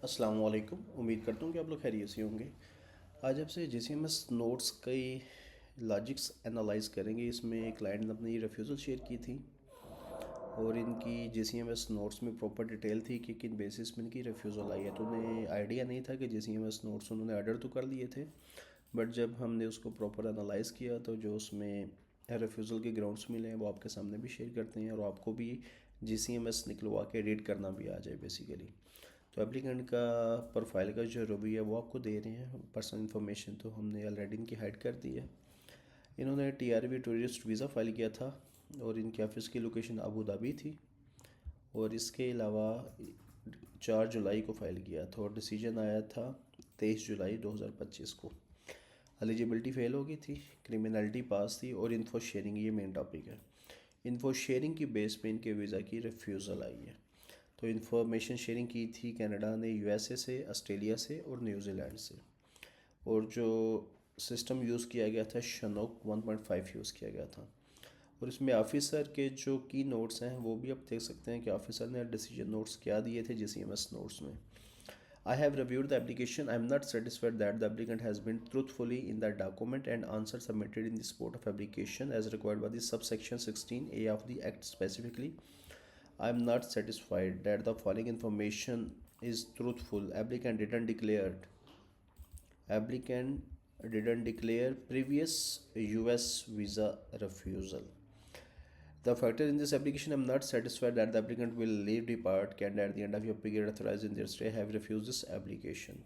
अस्सलाम वालेकुम। उम्मीद करता हूँ कि आप लोग खैरियत से होंगे। आज आपसे जीसीएमएस नोट्स कई लॉजिक्स एनालाइज करेंगे। इसमें क्लाइंट ने अपनी रिफ्यूज़ल शेयर की थी और इनकी जीसीएमएस नोट्स में प्रॉपर डिटेल थी कि किन बेसिस पे इनकी रिफ्यूज़ल आई है। तो उन्हें आइडिया नहीं था कि जीसीएमएस नोट्स उन्होंने ऑर्डर तो कर लिए थे, बट जब हमने उसको प्रॉपर एनालाइज किया तो जो उसमें रिफ्यूज़ल के ग्राउंड्स मिले हैं वो आपके सामने भी शेयर करते हैं और आपको भी जीसीएमएस निकलवा के रीड करना भी आ जाए बेसिकली। तो एप्लीकेंट का प्रोफाइल का जो रिव्यू है वो आपको दे रहे हैं। पर्सनल इन्फॉर्मेशन तो हमने ऑलरेडी इनकी हाइड कर दी है। इन्होंने टीआरवी टूरिस्ट वीज़ा फाइल किया था और इनके ऑफिस की लोकेशन अबू धाबी थी और इसके अलावा 4 जुलाई को फाइल किया था और डिसीजन आया था 23 जुलाई 2025 को। एलिजिबिलिटी फेल हो गई थी, क्रिमिनलिटी पास थी और इन्फो शेयरिंग ये मेन टॉपिक है। इन्फो शेयरिंग की बेस पे इनके वीज़ा की रिफ्यूज़ल आई है। तो इन्फॉर्मेशन शेयरिंग की थी कनाडा ने यूएसए से, ऑस्ट्रेलिया से और न्यूजीलैंड से। और जो सिस्टम यूज़ किया गया था शनोक 1.5 यूज़ किया गया था। और इसमें ऑफिसर के जो की नोट्स हैं वो भी आप देख सकते हैं कि ऑफिसर ने डिसीजन नोट्स क्या दिए थे जीसीएमएस नोट्स में। I have reviewed the application. I am not satisfied that the applicant has been truthfully in the document and answer submitted in the support of application as required by the subsection 16A of the Act specifically. I am not satisfied that the following information is truthful. Applicant didn't declare previous US visa refusal. The factor in this application, I am not satisfied that the applicant will leave depart can at the end of your period authorized in their stay have refused this application.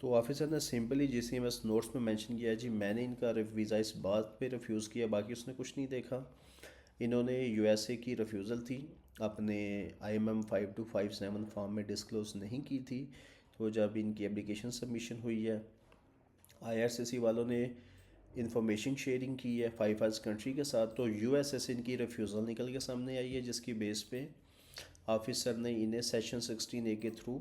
तो officer ने simply जीसीएमएस notes में mention किया जी मैंने इनका visa इस बात पे refuse किया, बाकी उसने कुछ नहीं देखा। इन्होंने यूएसए की रिफ्यूज़ल थी अपने आईएमएम 5257 फॉर्म में डिस्क्लोज नहीं की थी। तो जब इनकी एप्लीकेशन सबमिशन हुई है, आईआरसीसी वालों ने इंफॉर्मेशन शेयरिंग की है 5 कंट्री के साथ, तो यूएसए से इनकी रिफ्यूज़ल निकल के सामने आई है, जिसकी बेस पे ऑफिसर ने इन्हें सेशन 16A के थ्रू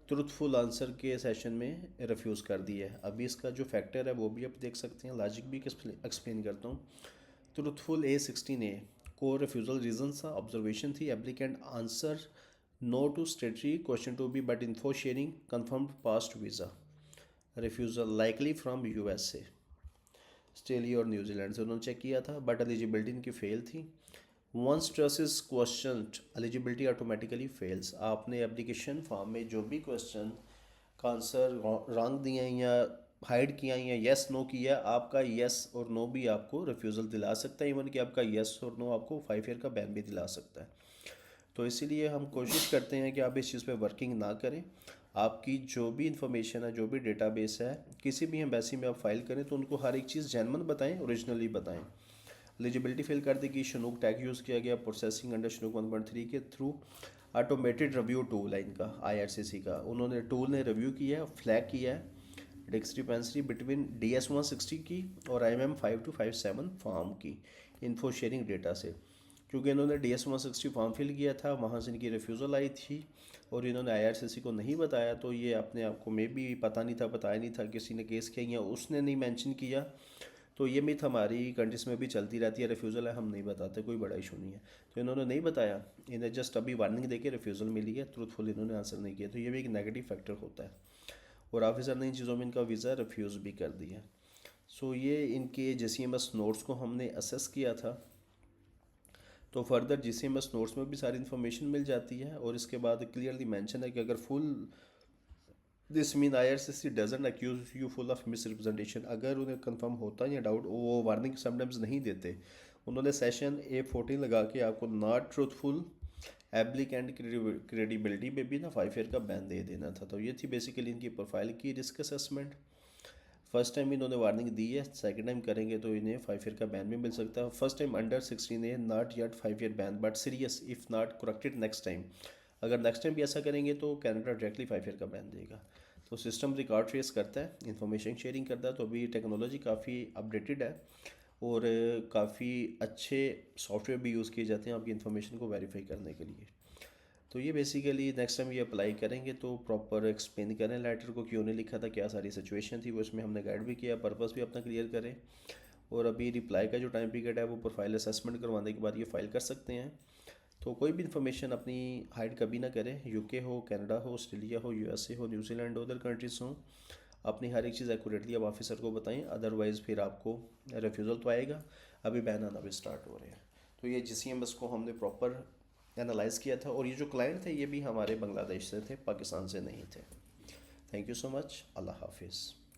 ट्रुथफुल आंसर के सेशन में रिफ्यूज़ कर दिया है। अभी इसका जो फैक्टर है वो भी आप देख सकते हैं, लॉजिक भी एक्सप्लेन करता हूँ। ट्रुथफुल A16A को रिफ्यूज़ल रीजन था, ऑब्जर्वेशन थी, applicant answer no to statutory question to be but info sharing confirmed past visa refusal likely from USA, Australia और न्यूजीलैंड से उन्होंने चेक किया था, बट एलिजिबिलिटी इनकी फेल थी। Once trust is question eligibility automatically fails. आपने application form में जो भी क्वेश्चन का आंसर रॉन्ग दिए हैं या हाइड किया है या येस नो किया, आपका येस और नो भी आपको रिफ्यूज़ल दिला सकता है, इवन कि आपका येस और नो आपको 5 ईयर का बैन भी दिला सकता है। तो इसीलिए हम कोशिश करते हैं कि आप इस चीज़ पे वर्किंग ना करें। आपकी जो भी इंफॉर्मेशन है, जो भी डेटाबेस है, किसी भी एम्बेसी में आप फाइल करें तो उनको हर एक चीज़ जेन्युइन बताएं, ओरिजिनली बताएं। एलिजिबिलिटी फेल कर देगी, शनूक टैग यूज़ किया गया प्रोसेसिंग अंडर शनूक 1.3 के थ्रू। ऑटोमेटेड रिव्यू टूल है इनका आईआरसीसी का, उन्होंने टूल ने रिव्यू किया है, फ्लैग किया है डिस्क्रिपेंसी बिटवीन DS-160 की और IMM 5257 फॉर्म की इन्फो शेयरिंग डेटा से। क्योंकि इन्होंने DS-160 फॉर्म फिल किया था, वहाँ से इनकी रिफ्यूज़ल आई थी और इन्होंने आईआरसीसी को नहीं बताया, तो ये अपने आप को मे भी पता नहीं था, बताया नहीं था, किसी ने केस किया या उसने नहीं मेंशन किया। तो ये मिथ हमारी कंट्रीज में भी चलती रहती है, रिफ्यूज़ल है हम नहीं बताते, कोई बड़ा इशू नहीं है। तो इन्होंने नहीं बताया, इन्हें जस्ट अभी वार्निंग देके रिफ्यूज़ल मिली है, ट्रूथफुल इन्होंने आंसर नहीं किया, तो ये भी एक नेगेटिव फैक्टर होता है। और ऑफिसर ने इन चीज़ों में इनका वीज़ा रिफ्यूज़ भी कर दिया। सो ये इनके जीसीएमएस नोट्स को हमने असेस किया था। तो फर्दर जीसीएमएस नोट्स में भी सारी इन्फॉर्मेशन मिल जाती है और इसके बाद क्लियरली मेंशन है कि अगर full this mean IRCC doesn't accuse you full of misrepresentation, अगर उन्हें कंफर्म होता है या डाउट, वो वार्निंग समटाइम्स नहीं देते। उन्होंने सेशन A14 लगा के आपको नॉट ट्रूथफुल एप्लीकेंट क्रेडिबिलिटी पे भी ना 5 ईयर का बैन दे देना था। तो ये थी बेसिकली इनकी प्रोफाइल की रिस्क असेसमेंट। फर्स्ट टाइम इन्होंने वार्निंग दी है, सेकंड टाइम करेंगे तो इन्हें 5 ईयर का बैन भी मिल सकता है। First time under 16A not yet 5 year ban but serious if not corrected next time. अगर नेक्स्ट टाइम भी ऐसा करेंगे तो कैनेडा डायरेक्टली 5 ईयर का बैन देगा। तो सिस्टम रिकॉर्ड ट्रेस करता है, इंफॉर्मेशन शेयरिंग करता है, तो अभी टेक्नोलॉजी काफ़ी अपडेटेड है और काफ़ी अच्छे सॉफ्टवेयर भी यूज़ किए जाते हैं आपकी इन्फॉर्मेशन को वेरीफाई करने के लिए। तो ये बेसिकली नेक्स्ट टाइम ये अप्लाई करेंगे तो प्रॉपर एक्सप्लेन करें लेटर को, क्यों नहीं लिखा था, क्या सारी सिचुएशन थी, वो इसमें हमने गाइड भी किया, पर्पस भी अपना क्लियर करें। और अभी रिप्लाई का जो टाइम पीरियड है वो प्रोफाइल असेसमेंट करवाने के बाद ये फाइल कर सकते हैं। तो कोई भी इन्फॉर्मेशन अपनी हाइड कभी ना करें, यूके हो, कनाडा हो, ऑस्ट्रेलिया हो, यूएसए हो, न्यूजीलैंड हो, अदर कंट्रीज हो, अपनी हर एक चीज़ एक्यूरेटली आप ऑफिसर को बताएं, अदरवाइज़ फिर आपको रिफ्यूज़ल तो आएगा। अभी बैन आना भी स्टार्ट हो रहे हैं। तो ये GCMS को हमने प्रॉपर एनालाइज किया था, और ये जो क्लाइंट थे ये भी हमारे बांग्लादेश से थे, पाकिस्तान से नहीं थे। Thank you so much. अल्लाह हाफिज़।